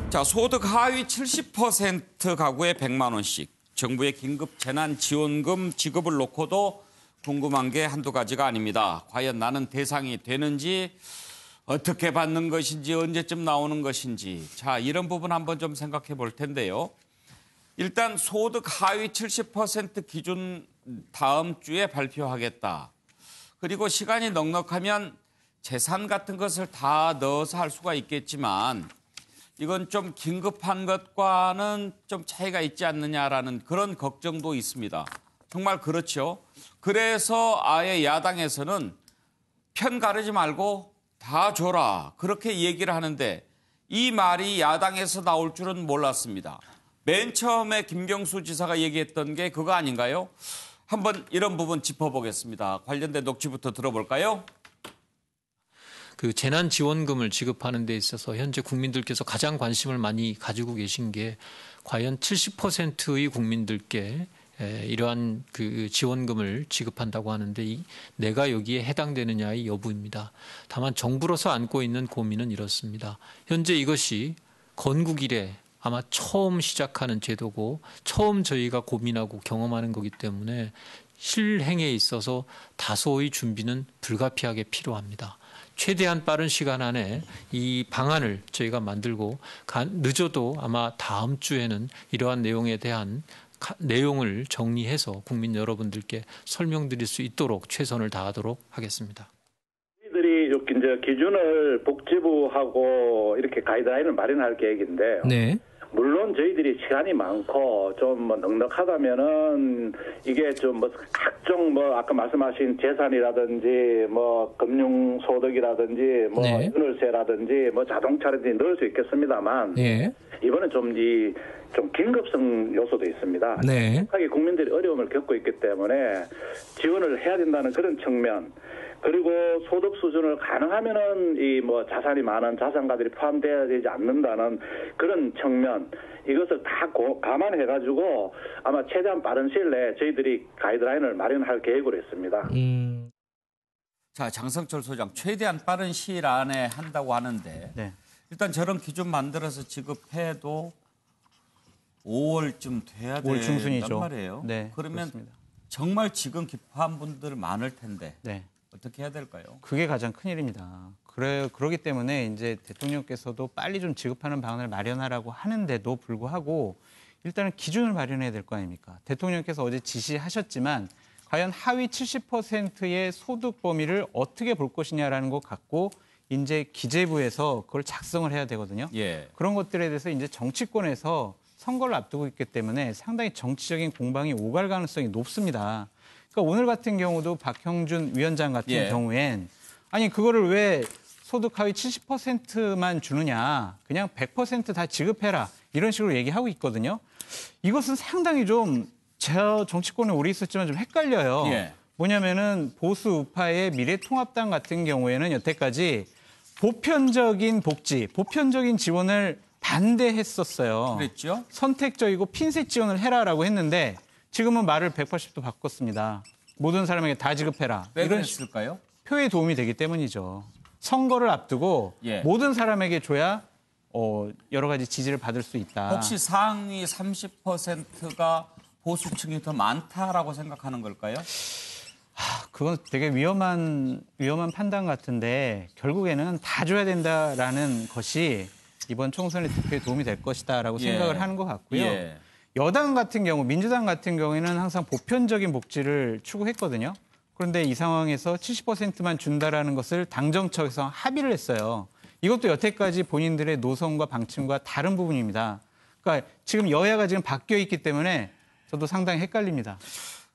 자, 소득 하위 70% 가구에 100만 원씩 정부의 긴급 재난지원금 지급을 놓고도 궁금한 게 한두 가지가 아닙니다. 과연 나는 대상이 되는지, 어떻게 받는 것인지, 언제쯤 나오는 것인지. 자, 이런 부분 한번 좀 생각해 볼 텐데요. 일단 소득 하위 70% 기준 다음 주에 발표하겠다. 그리고 시간이 넉넉하면 재산 같은 것을 다 넣어서 할 수가 있겠지만 이건 좀 긴급한 것과는 좀 차이가 있지 않느냐라는 그런 걱정도 있습니다. 정말 그렇죠. 그래서 아예 야당에서는 편 가르지 말고 다 줘라 그렇게 얘기를 하는데 이 말이 야당에서 나올 줄은 몰랐습니다. 맨 처음에 김경수 지사가 얘기했던 게 그거 아닌가요? 한번 이런 부분 짚어보겠습니다. 관련된 녹취부터 들어볼까요? 그 재난지원금을 지급하는 데 있어서 현재 국민들께서 가장 관심을 많이 가지고 계신 게 과연 70%의 국민들께 이러한 그 지원금을 지급한다고 하는데 내가 여기에 해당되느냐의 여부입니다. 다만 정부로서 안고 있는 고민은 이렇습니다. 현재 이것이 건국 이래 아마 처음 시작하는 제도고 처음 저희가 고민하고 경험하는 거기 때문에 실행에 있어서 다소의 준비는 불가피하게 필요합니다. 최대한 빠른 시간 안에 이 방안을 저희가 만들고 늦어도 아마 다음 주에는 이러한 내용에 대한 내용을 정리해서 국민 여러분들께 설명드릴 수 있도록 최선을 다하도록 하겠습니다. 저희들이 이렇게 이제 기준을 복지부하고 이렇게 가이드라인을 마련할 계획인데요. 네. 물론 저희들이 시간이 많고 좀 뭐 넉넉하다면은 이게 좀 뭐 각종 뭐 아까 말씀하신 재산이라든지 뭐 금융소득이라든지 뭐 네. 연월세라든지 뭐 자동차라든지 넣을 수 있겠습니다만 네. 이번에 좀 긴급성 요소도 있습니다. 네. 하게 국민들이 어려움을 겪고 있기 때문에 지원을 해야 된다는 그런 측면. 그리고 소득 수준을 가능하면은 이 뭐 자산이 많은 자산가들이 포함되어야 되지 않는다는 그런 측면. 이것을 다 감안해가지고 아마 최대한 빠른 시일 내에 저희들이 가이드라인을 마련할 계획으로 있습니다. 자, 장성철 소장, 최대한 빠른 시일 안에 한다고 하는데 네. 일단 저런 기준 만들어서 지급해도 5월쯤 돼야 5월 중순이죠. 된단 말이에요. 네, 그러면 그렇습니다. 정말 지금 급한 분들 많을 텐데 네. 어떻게 해야 될까요? 그게 가장 큰일입니다. 그러기 때문에 이제 대통령께서도 빨리 좀 지급하는 방안을 마련하라고 하는데도 불구하고 일단은 기준을 마련해야 될 거 아닙니까? 대통령께서 어제 지시하셨지만 과연 하위 70%의 소득 범위를 어떻게 볼 것이냐라는 것 갖고 이제 기재부에서 그걸 작성을 해야 되거든요. 예. 그런 것들에 대해서 이제 정치권에서 선거를 앞두고 있기 때문에 상당히 정치적인 공방이 오갈 가능성이 높습니다. 그러니까 오늘 같은 경우도 박형준 위원장 같은 경우엔 아니 그거를 왜 소득 하위 70%만 주느냐 그냥 100% 다 지급해라 이런 식으로 얘기하고 있거든요. 이것은 상당히 좀 제가 정치권에 오래 있었지만 좀 헷갈려요. 예. 뭐냐면은 보수 우파의 미래통합당 같은 경우에는 여태까지 보편적인 복지, 보편적인 지원을 반대했었어요. 그랬죠? 선택적이고 핀셋 지원을 해라라고 했는데 지금은 말을 180도 바꿨습니다. 모든 사람에게 다 지급해라. 왜 이런 그랬을까요? 표에 도움이 되기 때문이죠. 선거를 앞두고 모든 사람에게 줘야 여러 가지 지지를 받을 수 있다. 혹시 상위 30%가 보수층이 더 많다라고 생각하는 걸까요? 그건 되게 위험한 판단 같은데 결국에는 다 줘야 된다라는 것이 이번 총선의 득표에 도움이 될 것이다라고 생각을 하는 것 같고요. 여당 같은 경우, 민주당 같은 경우에는 항상 보편적인 복지를 추구했거든요. 그런데 이 상황에서 70%만 준다라는 것을 당정청에서 합의를 했어요. 이것도 여태까지 본인들의 노선과 방침과 다른 부분입니다. 그러니까 지금 여야가 지금 바뀌어 있기 때문에 저도 상당히 헷갈립니다.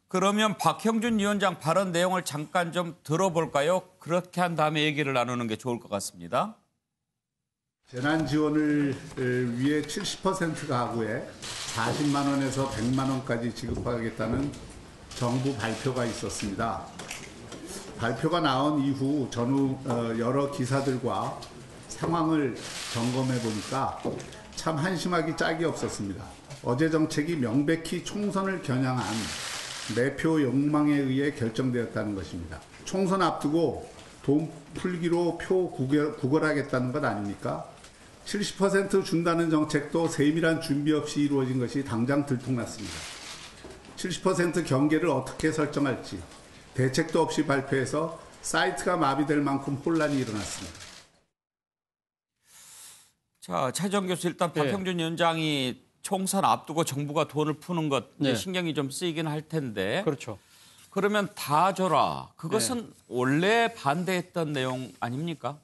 그러면 박형준 위원장 발언 내용을 잠깐 좀 들어볼까요? 그렇게 한 다음에 얘기를 나누는 게 좋을 것 같습니다. 재난지원을 위해 70% 가구에 40만 원에서 100만 원까지 지급하겠다는 정부 발표가 있었습니다. 발표가 나온 이후 전후 여러 기사들과 상황을 점검해 보니까 참 한심하기 짝이 없었습니다. 어제 정책이 명백히 총선을 겨냥한 매표 욕망에 의해 결정되었다는 것입니다. 총선 앞두고 돈 풀기로 표 구걸하겠다는 것 아닙니까? 70% 준다는 정책도 세밀한 준비 없이 이루어진 것이 당장 들통났습니다. 70% 경계를 어떻게 설정할지 대책도 없이 발표해서 사이트가 마비될 만큼 혼란이 일어났습니다. 자, 최정 교수 일단 박형준 위원장이 총선 앞두고 정부가 돈을 푸는 것 신경이 좀 쓰이긴 할 텐데. 그렇죠. 그러면 다 줘라. 그것은 원래 반대했던 내용 아닙니까?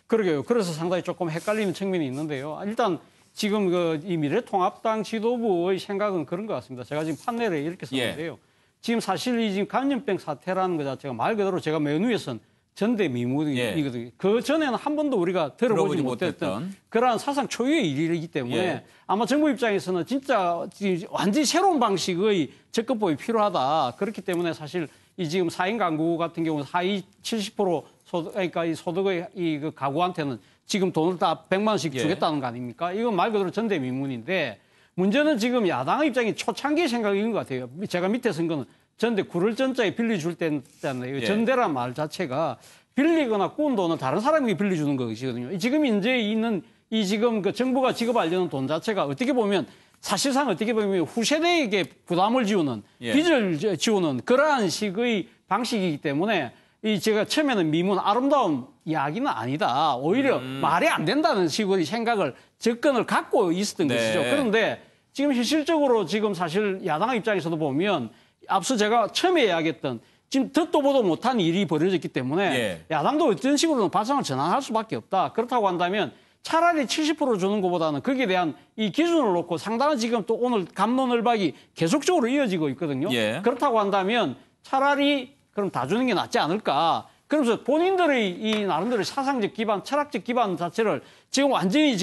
그러게요. 그래서 상당히 조금 헷갈리는 측면이 있는데요. 일단 지금 이 미래통합당 지도부의 생각은 그런 것 같습니다. 제가 지금 판넬에 이렇게 썼는데요. 지금 사실 이 지금 감염병 사태라는 것 자체가 말 그대로 제가 맨 위에 쓴 전대미문이거든요. 그 전에는 한 번도 우리가 들어보지 못했던 그러한 사상 초유의 일이기 때문에 아마 정부 입장에서는 진짜 완전히 새로운 방식의 접근법이 필요하다. 그렇기 때문에 사실 이 지금 4인 가구 같은 경우는 하위 70% 그러니까 이 소득의 그 가구한테는 지금 돈을 다 100만 원씩 주겠다는 거 아닙니까? 이건 말 그대로 전대미문인데 문제는 지금 야당 입장이 초창기 생각인 것 같아요. 제가 밑에 쓴 거는 전대 구를 전자에 빌려줄 때잖아요. 전대란 말 자체가 빌리거나 꾸은 돈을 다른 사람에게 빌려주는 것이거든요. 지금 이제 있는 이 지금 그 정부가 지급하려는 돈 자체가 어떻게 보면 사실상 어떻게 보면 후세대에게 부담을 지우는 빚을 지우는 그러한 식의 방식이기 때문에 이 제가 처음에는 미문 아름다운 이야기는 아니다. 오히려 말이 안 된다는 식의 생각을 접근을 갖고 있었던 것이죠. 그런데 지금 현실적으로 지금 사실 야당 입장에서도 보면 앞서 제가 처음에 이야기했던 지금 듣도 보도 못한 일이 벌어졌기 때문에 야당도 어떤 식으로는 발상을 전환할 수밖에 없다. 그렇다고 한다면 차라리 70% 주는 것보다는 거기에 대한 이 기준을 놓고 상당한 지금 또 오늘 갑론을박이 계속적으로 이어지고 있거든요. 그렇다고 한다면 차라리 그럼 다 주는 게 낫지 않을까. 그러면서 본인들의 이 나름대로 사상적 기반, 철학적 기반 자체를 지금 완전히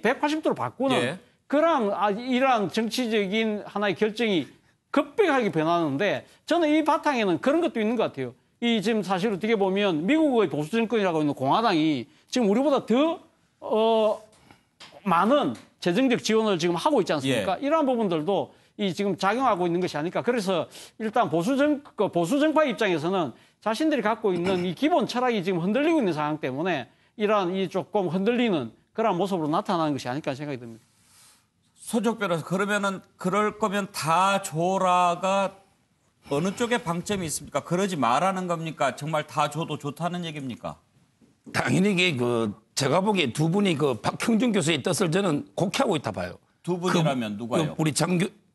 180도로 바꾸는 그런 이러한 정치적인 하나의 결정이 급격하게 변하는데 저는 이 바탕에는 그런 것도 있는 것 같아요. 이 지금 사실 어떻게 보면 미국의 보수 정권이라고 있는 공화당이 지금 우리보다 더 많은 재정적 지원을 지금 하고 있지 않습니까? 이러한 부분들도 이 지금 작용하고 있는 것이 아닐까. 그래서 일단 보수 정파 입장에서는 자신들이 갖고 있는 이 기본 철학이 지금 흔들리고 있는 상황 때문에 이러한 이 조금 흔들리는 그런 모습으로 나타나는 것이 아닐까 생각이 듭니다. 소적 변호사, 그러면은 그럴 거면 다 줘라가 어느 쪽에 방점이 있습니까? 그러지 말라는 겁니까? 정말 다 줘도 좋다는 얘기입니까? 당연히 이게 제가 보기에 두 분이 박형준 교수의 뜻을 저는 곡해하고 있다 봐요. 두 분이라면 누가요? 우리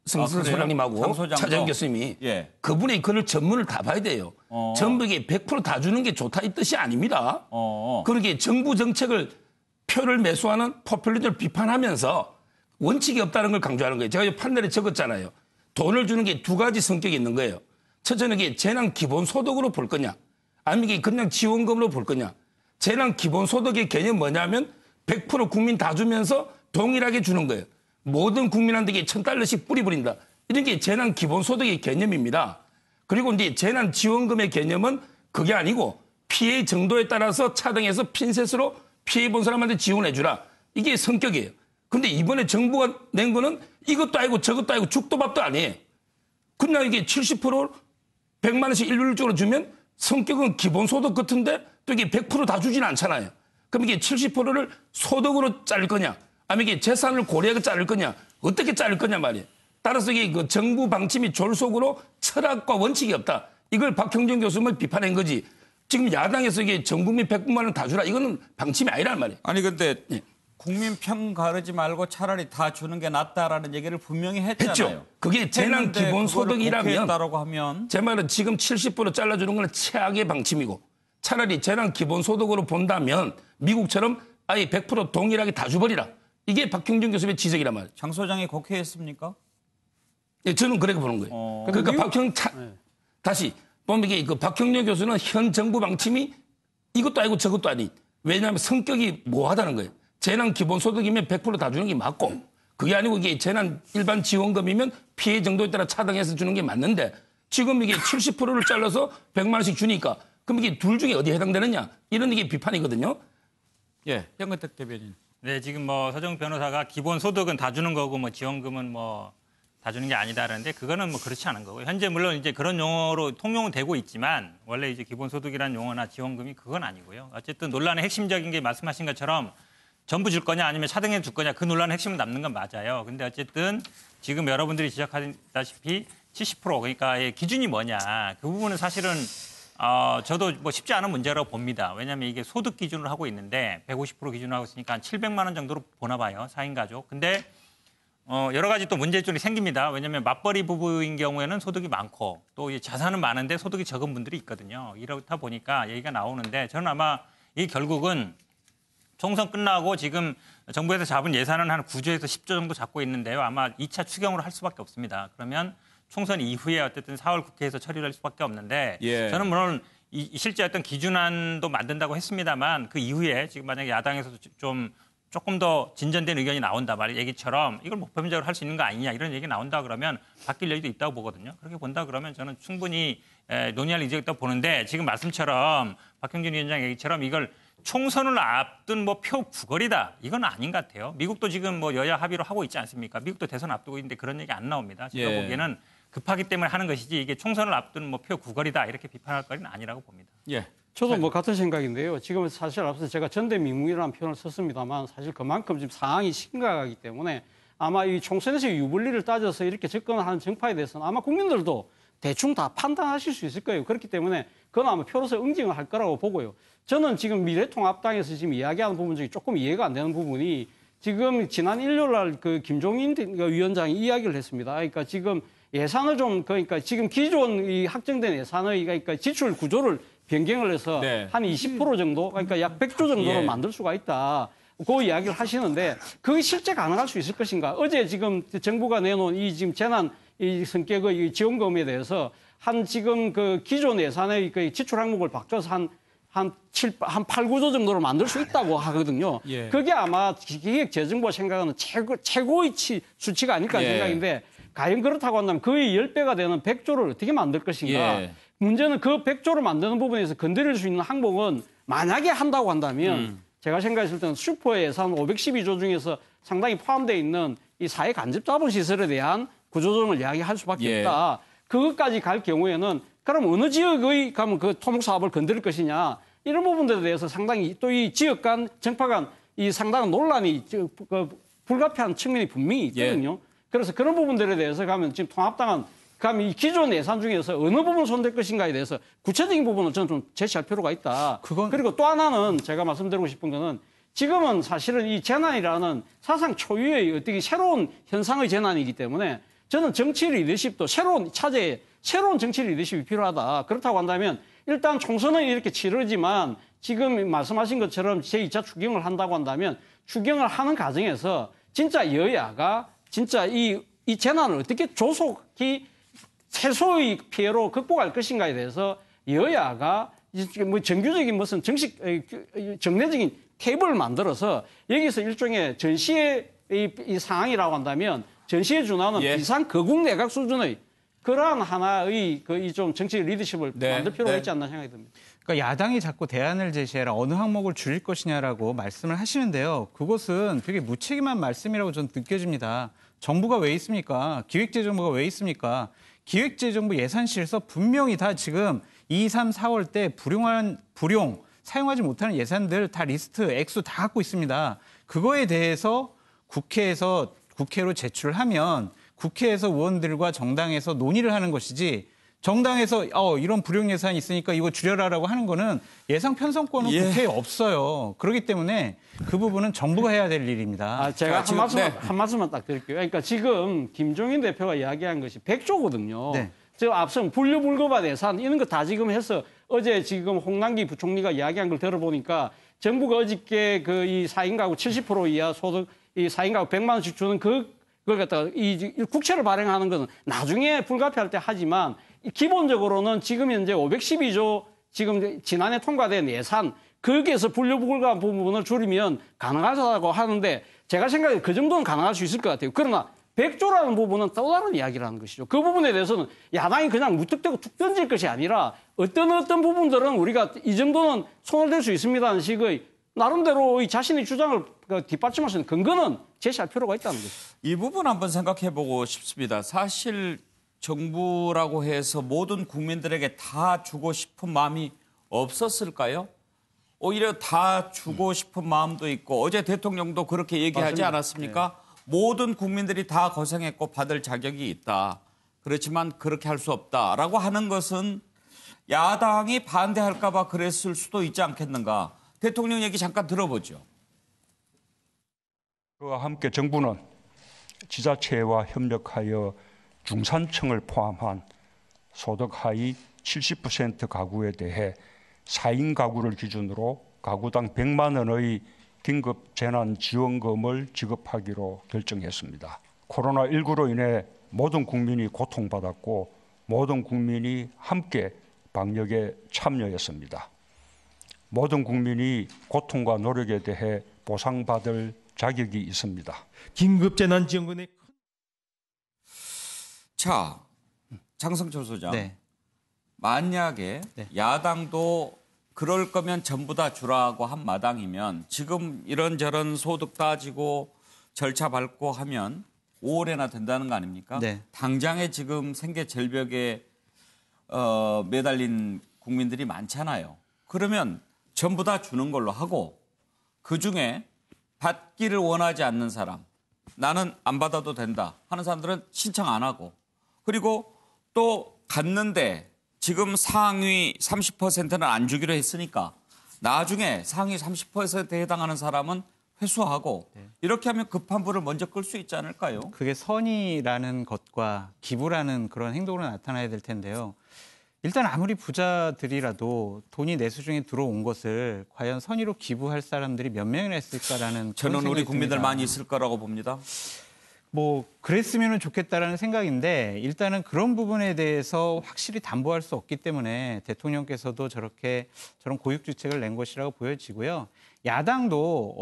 성선 소장님하고 차재현 교수님이 그분의 그걸 전문을 다 봐야 돼요. 전부에게 100% 다 주는 게 좋다 이 뜻이 아닙니다. 그러기에 정부 정책을 표를 매수하는 포퓰리즘을 비판하면서 원칙이 없다는 걸 강조하는 거예요. 제가 판넬에 적었잖아요. 돈을 주는 게 두 가지 성격이 있는 거예요. 첫째는 이게 재난 기본소득으로 볼 거냐, 아니면 이게 그냥 지원금으로 볼 거냐. 재난 기본소득의 개념 뭐냐면 100% 국민 다 주면서 동일하게 주는 거예요. 모든 국민한테 $1,000씩 뿌리버린다. 이런 게 재난 기본소득의 개념입니다. 그리고 이제 재난 지원금의 개념은 그게 아니고 피해 정도에 따라서 차등해서 핀셋으로 피해 본 사람한테 지원해 주라. 이게 성격이에요. 근데 이번에 정부가 낸 거는 이것도 아니고 저것도 아니고 죽도 밥도 아니에요. 그냥 이게 70% 100만 원씩 일률적으로 주면 성격은 기본소득 같은데 또 이게 100% 다 주진 않잖아요. 그럼 이게 70%를 소득으로 자를 거냐, 아니면 이게 재산을 고려해서 자를 거냐, 어떻게 자를 거냐 말이에요. 따라서 이게 그 정부 방침이 졸속으로 철학과 원칙이 없다. 이걸 박형준 교수는 비판한 거지. 지금 야당에서 이게 전 국민 100만 원 다 주라. 이거는 방침이 아니란 말이에요. 아니 근데 국민 편 가르지 말고 차라리 다 주는 게 낫다라는 얘기를 분명히 했잖아요. 했죠. 그게 재난 기본소득이라면 제 말은 지금 70% 잘라주는 건 최악의 방침이고 차라리 재난 기본소득으로 본다면 미국처럼 아예 100% 동일하게 다 줘버리라. 이게 박형준 교수의 지적이란 말이에요. 장 소장이 곡해했습니까? 예, 저는 그렇게 보는 거예요. 그러니까 다시 보면 이게 박형준 교수는 현 정부 방침이 이것도 아니고 저것도 아니. 왜냐하면 성격이 모호하다는 거예요. 재난 기본소득이면 100% 다 주는 게 맞고 그게 아니고 이게 재난 일반 지원금이면 피해 정도에 따라 차등해서 주는 게 맞는데 지금 이게 70%를 잘라서 100만 원씩 주니까 그럼 이게 둘 중에 어디에 해당되느냐 이런 게 비판이거든요. 예, 현근택 대변인. 네, 지금 서정 변호사가 기본소득은 다 주는 거고 지원금은 다 주는 게 아니다라는데 그거는 그렇지 않은 거고요. 현재 물론 이제 그런 용어로 통용은 되고 있지만 원래 이제 기본소득이라는 용어나 지원금이 그건 아니고요. 어쨌든 논란의 핵심적인 게 말씀하신 것처럼 전부 줄 거냐 아니면 차등해 줄 거냐 그 논란의 핵심은 남는 건 맞아요. 근데 어쨌든 지금 여러분들이 지적하다시피 70% 그러니까 기준이 뭐냐 그 부분은 사실은 저도 뭐 쉽지 않은 문제라고 봅니다. 왜냐하면 이게 소득 기준으로 하고 있는데 150% 기준으로 하고 있으니까 한 700만 원 정도로 보나 봐요. 4인 가족. 근데 여러 가지 또 문제점이 생깁니다. 왜냐하면 맞벌이 부부인 경우에는 소득이 많고 또 자산은 많은데 소득이 적은 분들이 있거든요. 이렇다 보니까 얘기가 나오는데 저는 아마 이 결국은 총선 끝나고 지금 정부에서 잡은 예산은 한 9조에서 10조 정도 잡고 있는데요. 아마 2차 추경으로 할 수밖에 없습니다. 그러면 총선 이후에 어쨌든 4월 국회에서 처리를 할 수밖에 없는데 저는 물론 실제 어떤 기준안도 만든다고 했습니다만 그 이후에 지금 만약에 야당에서 조금 더 진전된 의견이 나온다 말 얘기처럼 이걸 목표적으로 할 수 있는 거 아니냐 이런 얘기 나온다 그러면 바뀔 여지도 있다고 보거든요. 그렇게 본다 그러면 저는 충분히 논의할 의지가 있다고 보는데 지금 말씀처럼 박형준 위원장 얘기처럼 이걸 총선을 앞둔 뭐 표 구걸이다 이건 아닌 것 같아요. 미국도 지금 뭐 여야 합의로 하고 있지 않습니까? 미국도 대선 앞두고 있는데 그런 얘기 안 나옵니다. 제가 보기에는 급하기 때문에 하는 것이지 이게 총선을 앞둔 뭐 표 구걸이다 이렇게 비판할 거리는 아니라고 봅니다. 예. 저도 뭐 같은 생각인데요. 지금 사실 앞서 제가 전대미문이라는 표현을 썼습니다만 사실 그만큼 지금 상황이 심각하기 때문에 아마 이 총선에서 유불리를 따져서 이렇게 접근하는 정파에 대해서는 아마 국민들도 대충 다 판단하실 수 있을 거예요. 그렇기 때문에 그건 아마 표로서 응징을 할 거라고 보고요. 저는 지금 미래통합당에서 지금 이야기하는 부분 중에 조금 이해가 안 되는 부분이 지금 지난 일요일 날 그 김종인 위원장이 이야기를 했습니다. 그러니까 지금 예산을 그러니까 지금 기존 이 확정된 예산의 그러니까 지출 구조를 변경을 해서 한 20% 정도, 그러니까 약 100조 정도로 만들 수가 있다. 그 이야기를 하시는데 그게 실제 가능할 수 있을 것인가? 어제 지금 정부가 내놓은 이 지금 재난 이 성격의 이 지원금에 대해서 지금 그 기존 예산의 그 지출 항목을 바꿔서 한 8, 9조 정도로 만들 수 있다고 하거든요. 그게 아마 기획재정부가 생각하는 최고의 수치가 아닐까 생각인데 과연 그렇다고 한다면 그의 10배가 되는 100조를 어떻게 만들 것인가? 문제는 그 100조를 만드는 부분에서 건드릴 수 있는 항목은 만약에 한다고 한다면 제가 생각했을 때는 슈퍼 예산 512조 중에서 상당히 포함되어 있는 이 사회 간접 자본시설에 대한 구조조정을 이야기할 수밖에 없다. 그것까지 갈 경우에는 그럼 어느 지역의 가면 그 토목 사업을 건드릴 것이냐 이런 부분들에 대해서 상당히 또 이 지역 간 정파 간 이 상당한 논란이 불가피한 측면이 분명히 있거든요. 그래서 그런 부분들에 대해서 가면 지금 통합당은 그럼 이 기존 예산 중에서 어느 부분 손댈 것인가에 대해서 구체적인 부분을 저는 좀 제시할 필요가 있다. 그리고 또 하나는 제가 말씀드리고 싶은 거는 지금은 사실은 이 재난이라는 사상 초유의 어떻게 새로운 현상의 재난이기 때문에 저는 정치 리더십도 새로운 정치 리더십이 필요하다. 그렇다고 한다면 일단 총선은 이렇게 치르지만 지금 말씀하신 것처럼 제2차 추경을 한다고 한다면 추경을 하는 과정에서 진짜 여야가 진짜 이 재난을 어떻게 조속히 최소의 피해로 극복할 것인가에 대해서 여야가 뭐 정규적인 무슨 정례적인 테이블을 만들어서 여기서 일종의 전시의 이 상황이라고 한다면 전시에 준하는 비상 거국 내각 수준의 그러한 하나의 이 좀 정치 리더십을 만들 필요가 있지 않나 생각이 듭니다. 그러니까 야당이 자꾸 대안을 제시해라 어느 항목을 줄일 것이냐라고 말씀을 하시는데요. 그것은 되게 무책임한 말씀이라고 저는 느껴집니다. 정부가 왜 있습니까? 기획재정부가 왜 있습니까? 기획재정부 예산실에서 분명히 다 지금 2, 3, 4월 때 불용, 사용하지 못하는 예산들 다 리스트, 액수 다 갖고 있습니다. 그거에 대해서 국회로 제출을 하면 국회에서 의원들과 정당에서 논의를 하는 것이지 정당에서 이런 불용 예산이 있으니까 이거 줄여라라고 하는 거는 예산 편성권은 국회에 없어요. 그렇기 때문에 그 부분은 정부가 해야 될 일입니다. 제가 한 말씀만 딱 드릴게요. 그러니까 지금 김종인 대표가 이야기한 것이 100조거든요. 저 앞서 분류불급화 예산 이런 거 다 지금 해서 어제 지금 홍남기 부총리가 이야기한 걸 들어보니까 정부가 어저께 그 이 4인 가구 70% 이하 소득 이 4인 가구 100만 원씩 주는 그걸 갖다가 이 국채를 발행하는 것은 나중에 불가피할 때 하지만 기본적으로는 지금 현재 512조 지금 지난해 통과된 예산 거기에서 분류불급한 부분을 줄이면 가능하다고 하는데 제가 생각에 그 정도는 가능할 수 있을 것 같아요. 그러나 100조라는 부분은 또 다른 이야기라는 것이죠. 그 부분에 대해서는 야당이 그냥 무턱대고 툭 던질 것이 아니라 어떤 부분들은 우리가 이 정도는 손을 댈 수 있습니다 하는 식의 나름대로 자신의 주장을 뒷받침할 수 있는 근거는 제시할 필요가 있다는 거죠. 이 부분 한번 생각해보고 싶습니다. 사실 정부라고 해서 모든 국민들에게 다 주고 싶은 마음이 없었을까요? 오히려 다 주고 싶은 마음도 있고 어제 대통령도 그렇게 얘기하지 맞습니다. 않았습니까? 모든 국민들이 다 고생했고 받을 자격이 있다. 그렇지만 그렇게 할 수 없다라고 하는 것은 야당이 반대할까 봐 그랬을 수도 있지 않겠는가. 대통령 얘기 잠깐 들어보죠. 그와 함께 정부는 지자체와 협력하여 중산층을 포함한 소득 하위 70% 가구에 대해 4인 가구를 기준으로 가구당 100만 원의 긴급 재난지원금을 지급하기로 결정했습니다. 코로나19로 인해 모든 국민이 고통받았고 모든 국민이 함께 방역에 참여했습니다. 모든 국민이 고통과 노력에 대해 보상받을 자격이 있습니다. 긴급재난지원금의 자, 장성철 소장. 네. 만약에 야당도 그럴 거면 전부 다 주라고 한 마당이면 지금 이런저런 소득 따지고 절차 밟고 하면 5월에나 된다는 거 아닙니까? 네. 당장에 지금 생계 절벽에 매달린 국민들이 많잖아요. 그러면 전부 다 주는 걸로 하고 그중에 받기를 원하지 않는 사람, 나는 안 받아도 된다 하는 사람들은 신청 안 하고 그리고 또 갔는데 지금 상위 30%는 안 주기로 했으니까 나중에 상위 30%에 해당하는 사람은 회수하고 이렇게 하면 급한 불을 먼저 끌 수 있지 않을까요? 그게 선의라는 것과 기부라는 그런 행동으로 나타나야 될 텐데요. 일단 아무리 부자들이라도 돈이 내수 중에 들어온 것을 과연 선의로 기부할 사람들이 몇 명이나 있을까라는 저는 우리 국민들 듭니다. 많이 있을 거라고 봅니다. 뭐 그랬으면 좋겠다라는 생각인데 일단은 그런 부분에 대해서 확실히 담보할 수 없기 때문에 대통령께서도 저런 고육주책을 낸 것이라고 보여지고요. 야당도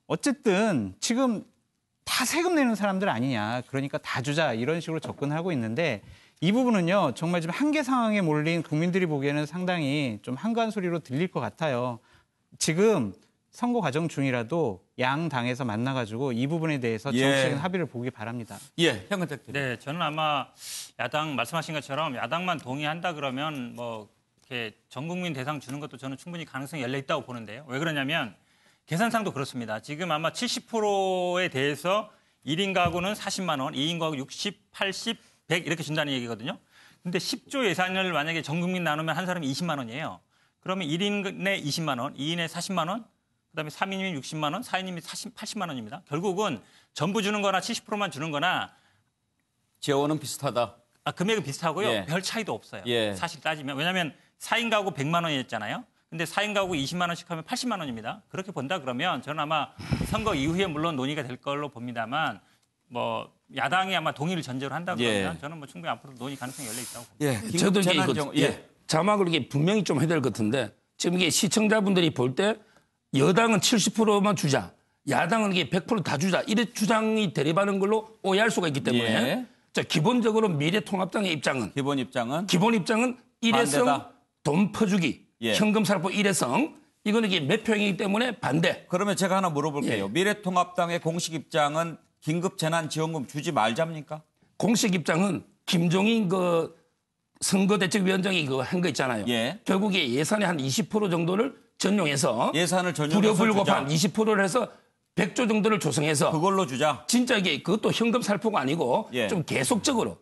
어쨌든 지금 다 세금 내는 사람들 아니냐. 그러니까 다 주자 이런 식으로 접근하고 있는데 이 부분은요. 정말 지금 한계 상황에 몰린 국민들이 보기에는 상당히 좀 한가한 소리로 들릴 것 같아요. 지금 선거 과정 중이라도 양 당에서 만나가지고 이 부분에 대해서 정치적인 합의를 보기 바랍니다. 예, 현근택 대표. 네, 저는 아마 야당 말씀하신 것처럼 야당만 동의한다 그러면 뭐 이렇게 전 국민 대상 주는 것도 저는 충분히 가능성이 열려 있다고 보는데요. 왜 그러냐면 계산상도 그렇습니다. 지금 아마 70%에 대해서 1인 가구는 40만 원, 2인 가구 60, 80, 100 이렇게 준다는 얘기거든요. 근데 10조 예산을 만약에 전 국민 나누면 한 사람이 20만 원이에요. 그러면 1인에 20만 원, 2인에 40만 원, 그다음에 3인이면 60만 원, 4인이면 80만 원입니다. 결국은 전부 주는 거나 70%만 주는 거나 재원은 비슷하다. 금액은 비슷하고요. 예. 별 차이도 없어요. 예. 사실 따지면. 왜냐하면 4인 가구 100만 원이었잖아요. 근데 4인 가구 20만 원씩 하면 80만 원입니다. 그렇게 본다 그러면 저는 아마 선거 이후에 물론 논의가 될 걸로 봅니다만 뭐 야당이 아마 동의를 전제로 한다 그러면 예. 저는 뭐 충분히 앞으로 논의 가능성이 열려 있다고 봅니다. 예, 저도 이게 재난정- 자막을 이게 분명히 좀 해야 될 것 같은데 지금 이게 시청자분들이 볼 때 여당은 70%만 주자, 야당은 이게 100% 다 주자 이래 주장이 대립하는 걸로 오해할 수가 있기 때문에 예. 자, 기본적으로 미래통합당의 입장은 기본 입장은 일회성 반대다. 돈 퍼주기, 예. 현금 살포 일회성 이거는 이게 매표행위이기 때문에 반대. 그러면 제가 하나 물어볼게요. 예. 미래통합당의 공식 입장은 긴급 재난지원금 주지 말자입니까? 공식 입장은 김종인 그 선거대책위원장이 그거 한 거 있잖아요. 예. 결국에 예산의 한 20% 정도를 전용해서 예산을 전용해서 불효불급한 주자. 20%를 해서 100조 정도를 조성해서 그걸로 주자. 진짜 이게 그것도 현금 살포가 아니고 예. 좀 계속적으로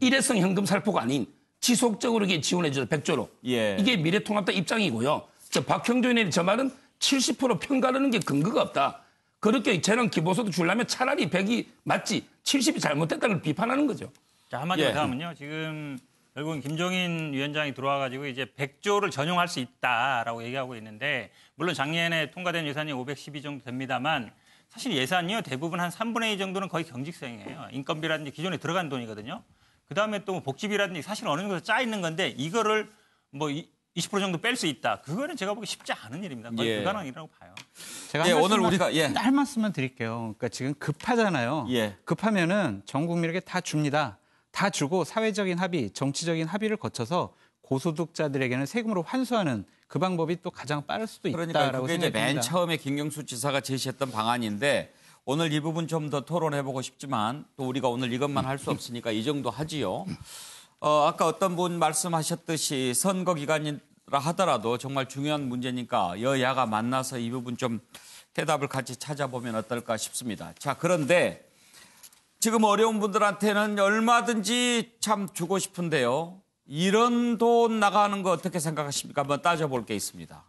일회성 현금 살포가 아닌 지속적으로 이게 지원해 주죠 100조로. 예. 이게 미래통합당 입장이고요. 박형준 의원이 저 말은 70% 편가르는 게 근거가 없다. 그렇게 재난 기본소득 주려면 차라리 100이 맞지 70이 잘못됐다는 걸 비판하는 거죠. 자, 한마디로 예. 더 하면요. 지금 결국은 김종인 위원장이 들어와가지고 이제 100조를 전용할 수 있다라고 얘기하고 있는데 물론 작년에 통과된 예산이 512 정도 됩니다만 사실 예산이요 대부분 한 3분의 2 정도는 거의 경직성이에요. 인건비라든지 기존에 들어간 돈이거든요. 그다음에 또 복지비라든지 사실 어느 정도 짜 있는 건데 이거를 뭐 20% 정도 뺄 수 있다. 그거는 제가 보기 쉽지 않은 일입니다. 거의 예. 불가능이라고 봐요. 제가 예, 한 오늘 말씀만- 우리가 할 말씀만 드릴게요. 그러니까 지금 급하잖아요. 예. 급하면은 전 국민에게 다 줍니다. 다 주고 사회적인 합의, 정치적인 합의를 거쳐서 고소득자들에게는 세금으로 환수하는 그 방법이 또 가장 빠를 수도 그러니까 있다라고 그게 이제 생각합니다. 맨 처음에 김경수 지사가 제시했던 방안인데 오늘 이 부분 좀 더 토론해보고 싶지만 또 우리가 오늘 이것만 할 수 없으니까 이 정도 하지요. 아까 어떤 분 말씀하셨듯이 선거 기간인 하더라도 정말 중요한 문제니까 여야가 만나서 이 부분 좀 해답을 같이 찾아보면 어떨까 싶습니다. 자, 그런데 지금 어려운 분들한테는 얼마든지 참 주고 싶은데요. 이런 돈 나가는 거 어떻게 생각하십니까? 한번 따져볼 게 있습니다.